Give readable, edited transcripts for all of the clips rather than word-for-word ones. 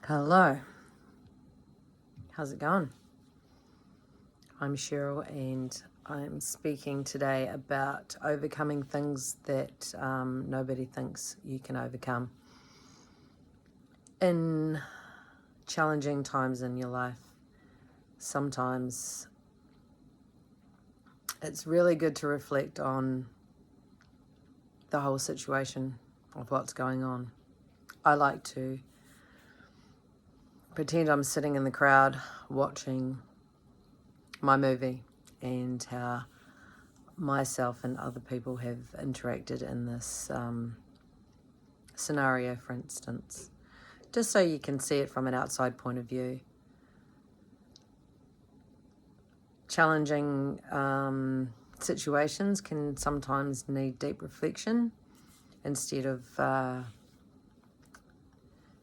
Hello, how's it going? I'm Cheryl and I'm speaking today about overcoming things that nobody thinks you can overcome. In challenging times in your life, sometimes it's really good to reflect on the whole situation of what's going on. I like to pretend I'm sitting in the crowd watching my movie and how myself and other people have interacted in this scenario, for instance, just so you can see it from an outside point of view. Challenging situations can sometimes need deep reflection instead of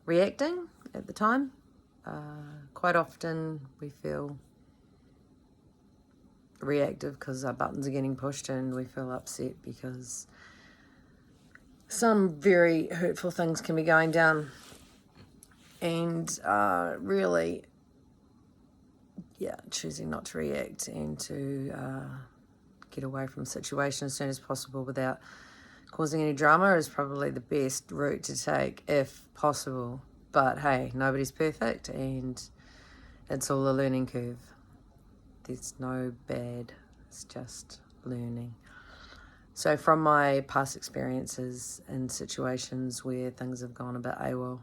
reacting at the time. Quite often we feel reactive because our buttons are getting pushed and we feel upset because some very hurtful things can be going down, and really choosing not to react and to get away from the situation as soon as possible without causing any drama is probably the best route to take if possible. But hey, nobody's perfect and it's all a learning curve. There's no bad, it's just learning. So from my past experiences in situations where things have gone a bit AWOL,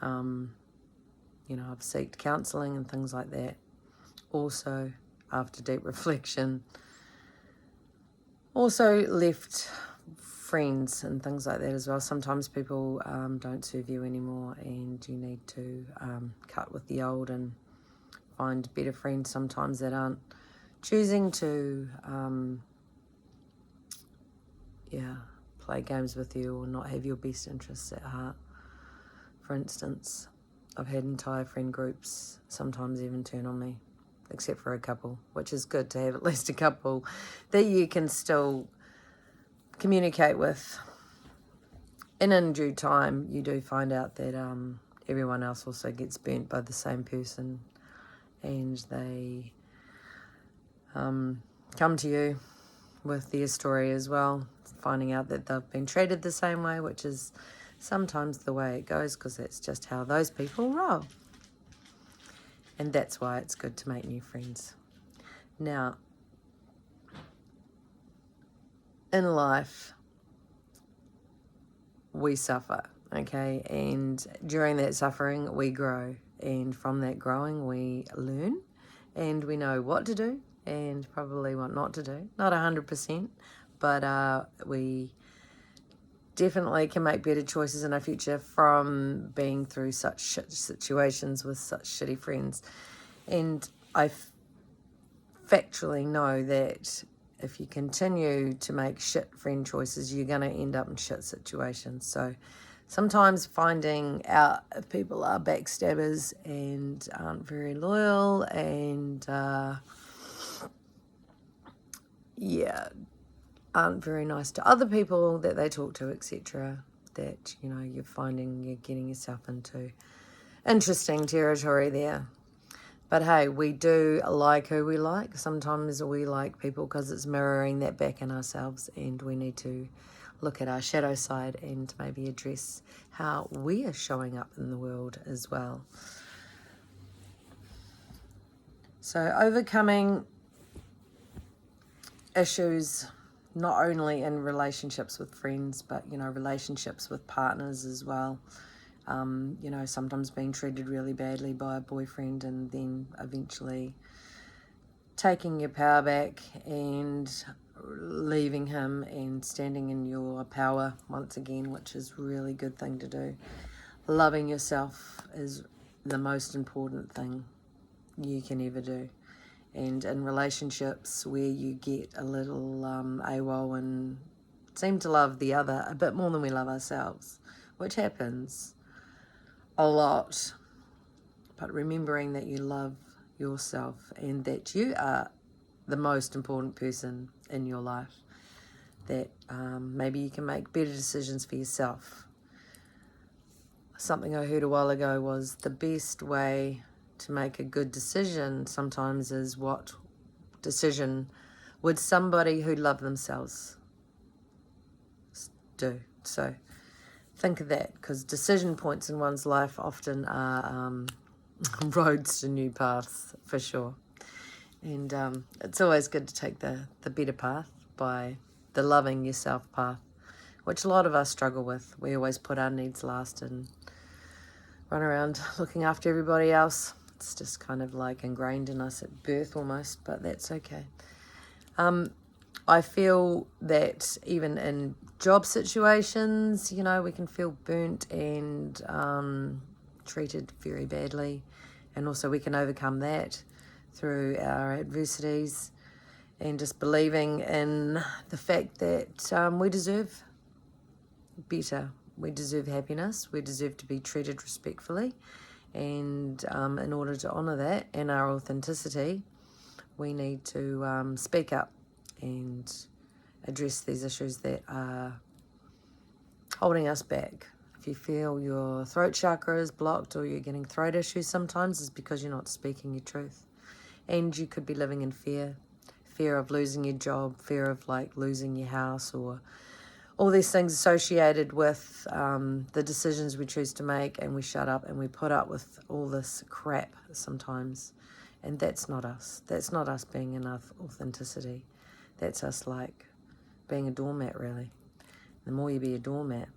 I've sought counselling and things like that. Also, after deep reflection, also left friends and things like that as well. Sometimes people don't serve you anymore and you need to cut with the old and find better friends sometimes that aren't choosing to play games with you or not have your best interests at heart. For instance, I've had entire friend groups sometimes even turn on me, except for a couple, which is good to have at least a couple that you can still communicate with. And in due time, you do find out that everyone else also gets burnt by the same person, and they come to you with their story as well, finding out that they've been treated the same way, which is sometimes the way it goes because that's just how those people roll. And that's why it's good to make new friends. Now, in life, we suffer, okay? And during that suffering, we grow. And from that growing, we learn and we know what to do and probably what not to do. Not 100%, but we definitely can make better choices in our future from being through such shit situations with such shitty friends. And I factually know that if you continue to make shit friend choices, you're going to end up in shit situations. So sometimes finding out if people are backstabbers and aren't very loyal and aren't very nice to other people that they talk to, etc., that you're finding you're getting yourself into interesting territory there. But hey, we do like who we like. Sometimes we like people because it's mirroring that back in ourselves, and we need to look at our shadow side and maybe address how we are showing up in the world as well. So overcoming issues not only in relationships with friends, but relationships with partners as well. Sometimes being treated really badly by a boyfriend and then eventually taking your power back and leaving him and standing in your power once again, which is a really good thing to do. Loving yourself is the most important thing you can ever do. And in relationships where you get a little AWOL and seem to love the other a bit more than we love ourselves, which happens a lot, but remembering that you love yourself and that you are the most important person in your life, that maybe you can make better decisions for yourself. something I heard a while ago was the best way to make a good decision sometimes is what decision would somebody who loved themselves do. So think of that, because decision points in one's life often are roads to new paths, for sure. And it's always good to take the better path, by the loving yourself path, which a lot of us struggle with. We always put our needs last and run around looking after everybody else. It's just kind of like ingrained in us at birth almost, but that's okay. I feel that even in job situations, you know, we can feel burnt and treated very badly. And also we can overcome that through our adversities and just believing in the fact that we deserve better. We deserve happiness. We deserve to be treated respectfully. And in order to honour that and our authenticity, we need to speak up and address these issues that are holding us back. If you feel your throat chakra is blocked or you're getting throat issues sometimes, it's because you're not speaking your truth. And you could be living in fear of losing your job, fear of like losing your house, or all these things associated with the decisions we choose to make, and we shut up and we put up with all this crap sometimes. And that's not us. That's not us being enough authenticity. That's us like being a doormat, really. The more you be a doormat,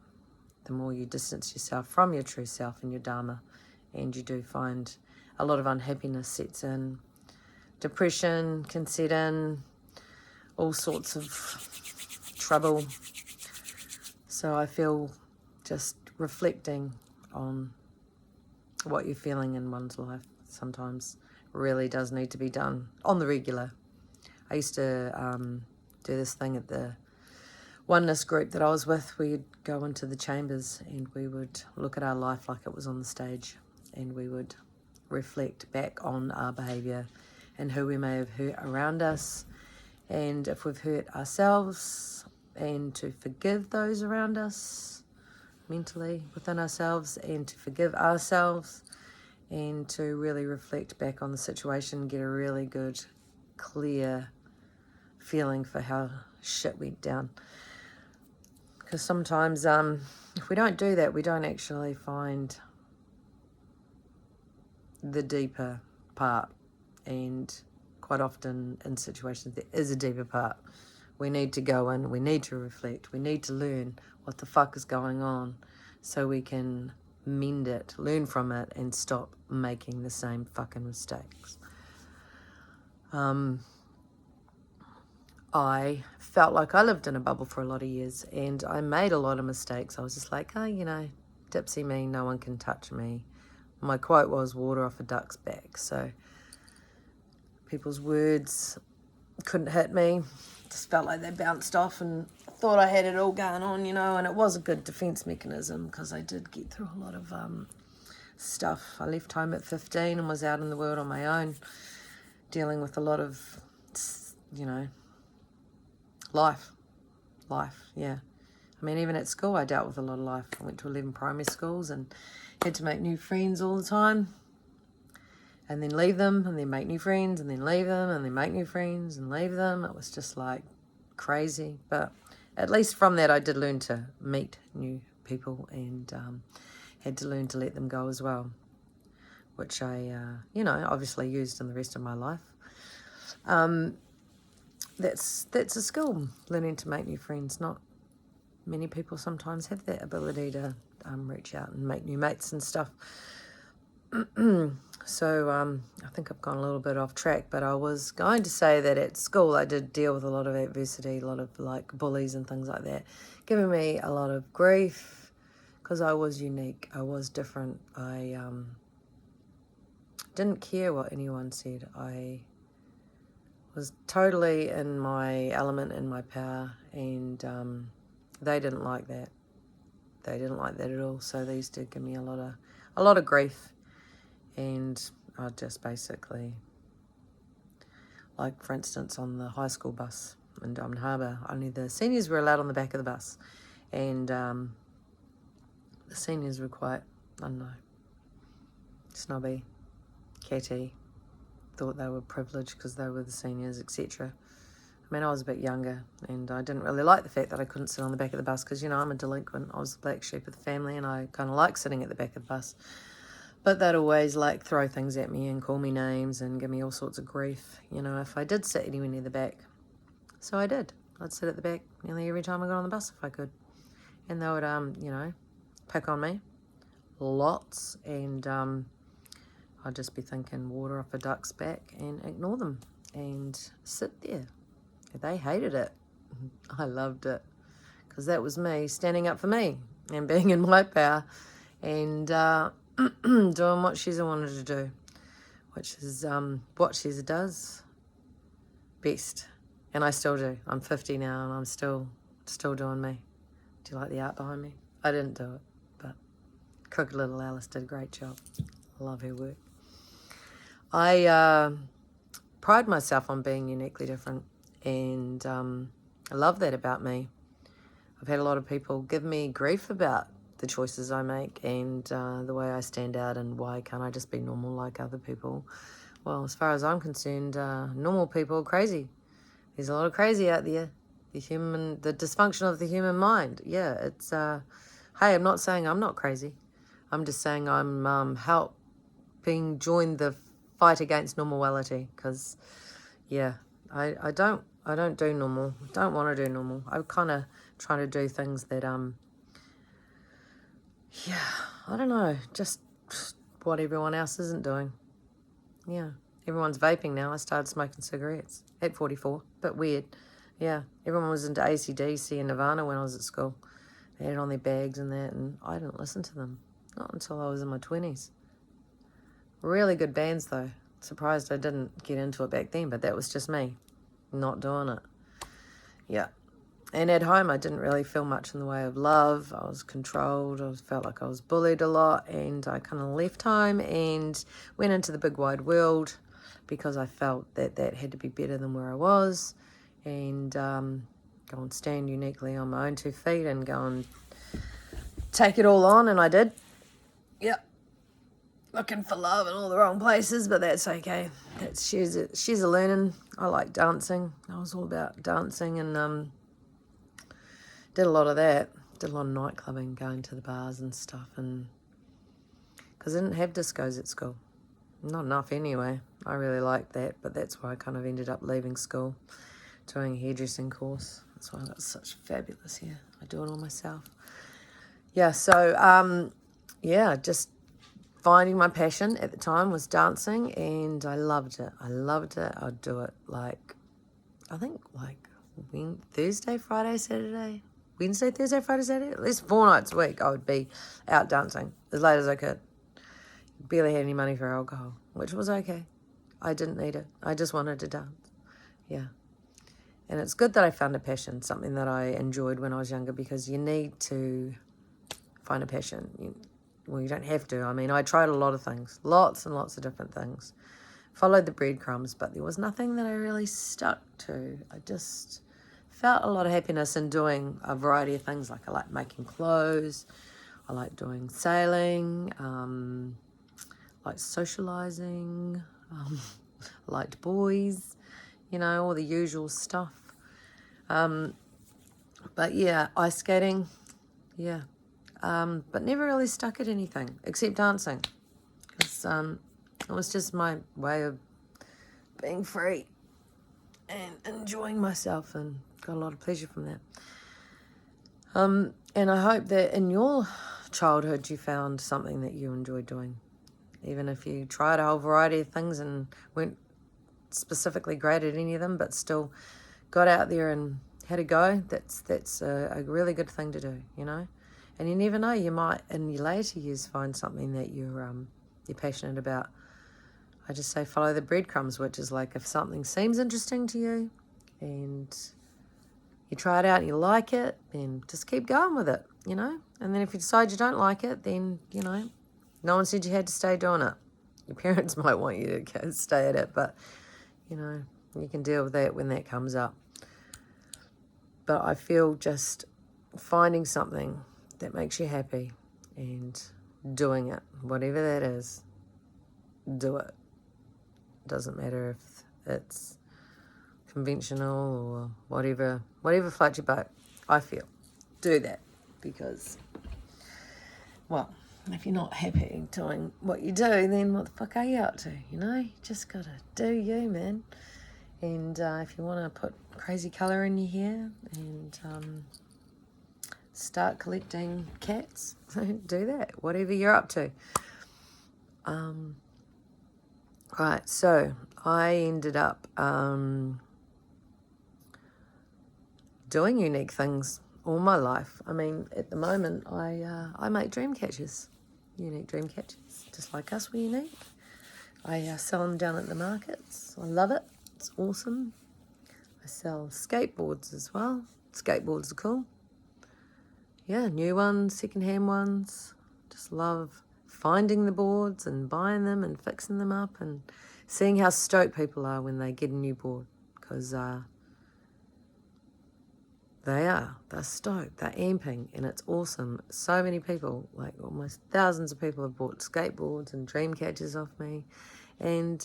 the more you distance yourself from your true self and your dharma, and you do find a lot of unhappiness sets in. Depression can set in, all sorts of trouble. So I feel just reflecting on what you're feeling in one's life sometimes really does need to be done on the regular. I used to do this thing at the oneness group that I was with. We'd go into the chambers and we would look at our life like it was on the stage, and we would reflect back on our behaviour and who we may have hurt around us, and if we've hurt ourselves, and to forgive those around us mentally within ourselves, and to forgive ourselves, and to really reflect back on the situation, get a really good, clear feeling for how shit went down. Because sometimes if we don't do that, we don't actually find the deeper part. And quite often in situations there is a deeper part. We need to go in, we need to reflect, we need to learn what the fuck is going on so we can mend it, learn from it, and stop making the same fucking mistakes. I felt like I lived in a bubble for a lot of years, and I made a lot of mistakes. I was just like, oh, you know, dipsy me, no one can touch me. My quote was water off a duck's back. So people's words couldn't hit me. Just felt like they bounced off and thought I had it all going on, you know, and it was a good defense mechanism because I did get through a lot of stuff. I left home at 15 and was out in the world on my own, dealing with a lot of, you know, life, yeah. I mean, even at school, I dealt with a lot of life. I went to 11 primary schools and had to make new friends all the time, and then leave them, and then make new friends, and then leave them, and then make new friends, and leave them. It was just like crazy. But at least from that, I did learn to meet new people, and had to learn to let them go as well, which I, you know, obviously used in the rest of my life. That's a skill, learning to make new friends. Not many people sometimes have that ability to reach out and make new mates and stuff. So I think I've gone a little bit off track, but I was going to say that at school I did deal with a lot of adversity, a lot of like bullies and things like that, giving me a lot of grief because I was unique, I was different. I didn't care what anyone said. I was totally in my element, in my power, and they didn't like that. They didn't like that at all. So they used to give me a lot of grief, and I just basically, like for instance, on the high school bus in Diamond Harbour, only the seniors were allowed on the back of the bus, and the seniors were quite I don't know, snobby, catty, thought they were privileged because they were the seniors, etc. I mean, I was a bit younger, and I didn't really like the fact that I couldn't sit on the back of the bus because, I'm a delinquent. I was the black sheep of the family, and I kind of like sitting at the back of the bus. But they'd always, throw things at me and call me names and give me all sorts of grief, if I did sit anywhere near the back. So I did. I'd sit at the back nearly every time I got on the bus if I could. And they would, pick on me lots, and I'd just be thinking water off a duck's back and ignore them and sit there. They hated it. I loved it because that was me standing up for me and being in my power and doing what Sheza wanted to do, which is what Sheza does best. And I still do. I'm 50 now and I'm still doing me. Do you like the art behind me? I didn't do it, but Crooked Little Alice did a great job. I love her work. I pride myself on being uniquely different, and I love that about me. I've had a lot of people give me grief about the choices I make and the way I stand out, and why can't I just be normal like other people? Well, as far as I'm concerned, normal people are crazy. There's a lot of crazy out there. The dysfunction of the human mind. Yeah, it's, hey, I'm not saying I'm not crazy. I'm just saying I'm helping join the fight against normality, because, yeah, I don't do normal. I don't want to do normal. I'm kind of trying to do things that, yeah, I don't know, just what everyone else isn't doing. Yeah, everyone's vaping now. I started smoking cigarettes at 44. Bit weird. Yeah, everyone was into AC/DC and Nirvana when I was at school. They had it on their bags and that, and I didn't listen to them. Not until I was in my 20s. Really good bands, though. Surprised I didn't get into it back then, but that was just me not doing it. Yeah. And at home, I didn't really feel much in the way of love. I was controlled. I felt like I was bullied a lot, and I kind of left home and went into the big wide world because I felt that had to be better than where I was, and go and stand uniquely on my own 2 feet and go and take it all on, and I did. Yep. Looking for love in all the wrong places, but that's okay. She's a learning. I like dancing. I was all about dancing, and did a lot of that. Did a lot of night clubbing, going to the bars and stuff, and because I didn't have discos at school. Not enough anyway. I really liked that, but that's why I kind of ended up leaving school, doing a hairdressing course. That's why I got such fabulous hair. I do it all myself. Yeah, so, yeah, just finding my passion at the time was dancing, and I loved it. I'd do it I think Thursday, Friday, Saturday, Wednesday, Thursday, Friday, Saturday, at least 4 nights a week I would be out dancing as late as I could. Barely had any money for alcohol, which was okay. I didn't need it. I just wanted to dance. Yeah. And it's good that I found a passion, something that I enjoyed when I was younger, because you need to find a passion. Well, you don't have to. I mean, I tried a lot of things, lots and lots of different things. Followed the breadcrumbs, but there was nothing that I really stuck to. I just felt a lot of happiness in doing a variety of things. Like I like making clothes, I like doing sailing, like socializing, I liked boys, all the usual stuff. But yeah, ice skating, yeah. But never really stuck at anything except dancing, because it was just my way of being free and enjoying myself, and got a lot of pleasure from that. And I hope that in your childhood you found something that you enjoyed doing, even if you tried a whole variety of things and weren't specifically great at any of them, but still got out there and had a go. That's a really good thing to do, And you never know, you might in your later years find something that you're passionate about. I just say follow the breadcrumbs, which is like if something seems interesting to you and you try it out and you like it, then just keep going with it, And then if you decide you don't like it, then, no one said you had to stay doing it. Your parents might want you to stay at it, but, you can deal with that when that comes up. But I feel just finding something that makes you happy and doing it. Whatever that is, do it. Doesn't matter if it's conventional or whatever floats your boat. I feel. Do that, because, well, if you're not happy doing what you do, then what the fuck are you up to, you know? You just gotta do you, man. And if you want to put crazy colour in your hair and start collecting cats, do that, whatever you're up to. Right, so I ended up doing unique things all my life. I mean, at the moment, I make dream catchers, unique dream catchers, just like us, we're unique. I sell them down at the markets. I love it. It's awesome. I sell skateboards as well. Skateboards are cool. Yeah, new ones, second-hand ones. Just love finding the boards and buying them and fixing them up and seeing how stoked people are when they get a new board, because they're stoked, they're amping, and it's awesome. So many people, like almost thousands of people, have bought skateboards and dream catchers off me, and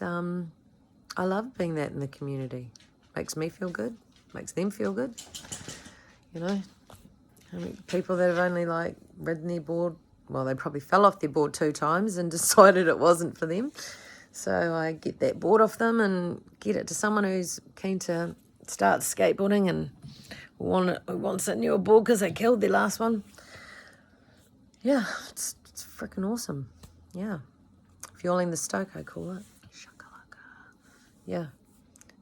I love being that in the community. Makes me feel good, makes them feel good, you know. I mean, people that have only like ridden their board, well, they probably fell off their board 2 times and decided it wasn't for them. So I get that board off them and get it to someone who's keen to start skateboarding and wants a newer board because they killed their last one. Yeah, it's freaking awesome. Yeah. Fueling the stoke, I call it. Shakalaka. Yeah.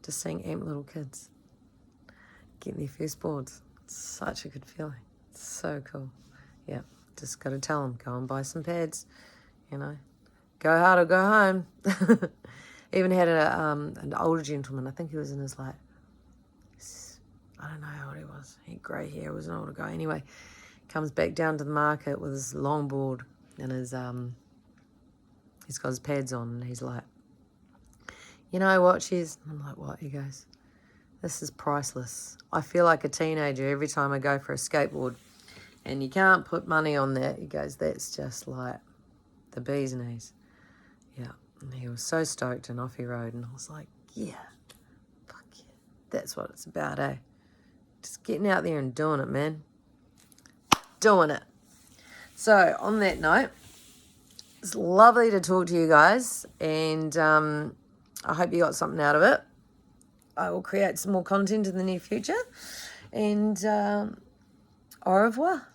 Just seeing amp little kids getting their first boards. It's such a good feeling. It's so cool. Yeah. Just got to tell them, go and buy some pads, you know. Go hard or go home. Even had an older gentleman, I think he was in his, like, I don't know how old he was. He had grey hair, was an older guy. Anyway, comes back down to the market with his longboard and his, he's got his pads on, and he's like, you know what, Shiz? I'm like, what? He goes, this is priceless. I feel like a teenager every time I go for a skateboard. And you can't put money on that. He goes, that's just like the bee's knees. Yeah. And he was so stoked, and off he rode. And I was like, yeah, fuck yeah. That's what it's about, eh? Just getting out there and doing it, man. Doing it. So, on that note, it's lovely to talk to you guys. And I hope you got something out of it. I will create some more content in the near future. And au revoir.